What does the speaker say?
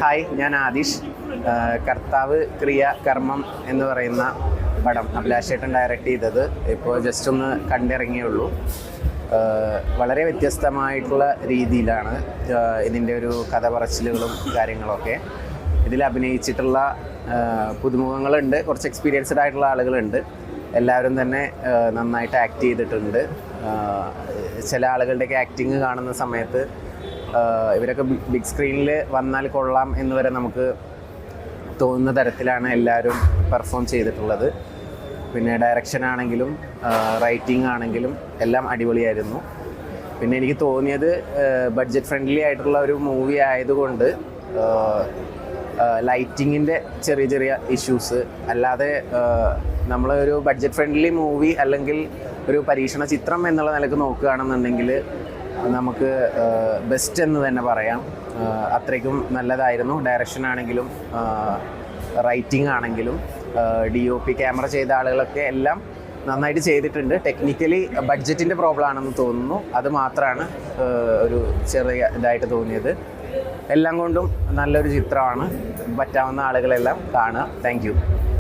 Hi, ഞാൻ ആദിഷ്. കർത്താവ് ക്രിയ കർമ്മം എന്ന് പറയുന്ന പടം അഭിലാഷേട്ടൻ ഡയറക്റ്റ് ചെയ്തത് ഇപ്പോൾ ജസ്റ്റ് ഒന്ന് കണ്ടിറങ്ങിയുള്ളൂ. വളരെ വ്യത്യസ്തമായിട്ടുള്ള രീതിയിലാണ് ഇതിൻ്റെ ഒരു കഥ പറച്ചിലുകളും കാര്യങ്ങളൊക്കെ. ഇതിൽ അഭിനയിച്ചിട്ടുള്ള പുതുമുഖങ്ങളുണ്ട്, കുറച്ച് എക്സ്പീരിയൻസ്ഡ് ആയിട്ടുള്ള ആളുകളുണ്ട്. എല്ലാവരും തന്നെ നന്നായിട്ട് ആക്ട് ചെയ്തിട്ടുണ്ട്. ചില ആളുകളുടെയൊക്കെ ആക്ടിങ് കാണുന്ന സമയത്ത് ഇവരൊക്കെ ബിഗ് സ്ക്രീനിൽ വന്നാൽ കൊള്ളാം എന്ന് വരെ നമുക്ക് തോന്നുന്ന തരത്തിലാണ് എല്ലാവരും പെർഫോം ചെയ്തിട്ടുള്ളത്. പിന്നെ ഡയറക്ഷൻ ആണെങ്കിലും റൈറ്റിംഗ് ആണെങ്കിലും എല്ലാം അടിപൊളിയായിരുന്നു. പിന്നെ എനിക്ക് തോന്നിയത് ബഡ്ജറ്റ് ഫ്രണ്ട്ലി ആയിട്ടുള്ള ഒരു മൂവി ആയതുകൊണ്ട് ലൈറ്റിങ്ങിൻ്റെ ചെറിയ ചെറിയ ഇഷ്യൂസ് അല്ലാതെ നമ്മൾ ഒരു ബഡ്ജറ്റ് ഫ്രണ്ട്ലി മൂവി അല്ലെങ്കിൽ ഒരു പരീക്ഷണ ചിത്രം എന്നുള്ള നിലക്ക് നോക്കുകയാണെന്നുണ്ടെങ്കിൽ നമുക്ക് ബെസ്റ്റ് എന്ന് തന്നെ പറയാം. അത്രയ്ക്കും നല്ലതായിരുന്നു. ഡയറക്ഷൻ ആണെങ്കിലും റൈറ്റിംഗ് ആണെങ്കിലും DOP ക്യാമറ ചെയ്ത ആളുകളൊക്കെ എല്ലാം നന്നായിട്ട് ചെയ്തിട്ടുണ്ട്. ടെക്നിക്കലി ബഡ്ജറ്റിൻ്റെ പ്രോബ്ലം ആണെന്ന് തോന്നുന്നു. അത് മാത്രമാണ് ഒരു ചെറിയ ഇതായിട്ട് തോന്നിയത്. എല്ലാം കൊണ്ടും നല്ലൊരു ചിത്രമാണ്. പറ്റാവുന്ന ആളുകളെല്ലാം കാണുക. Thank you.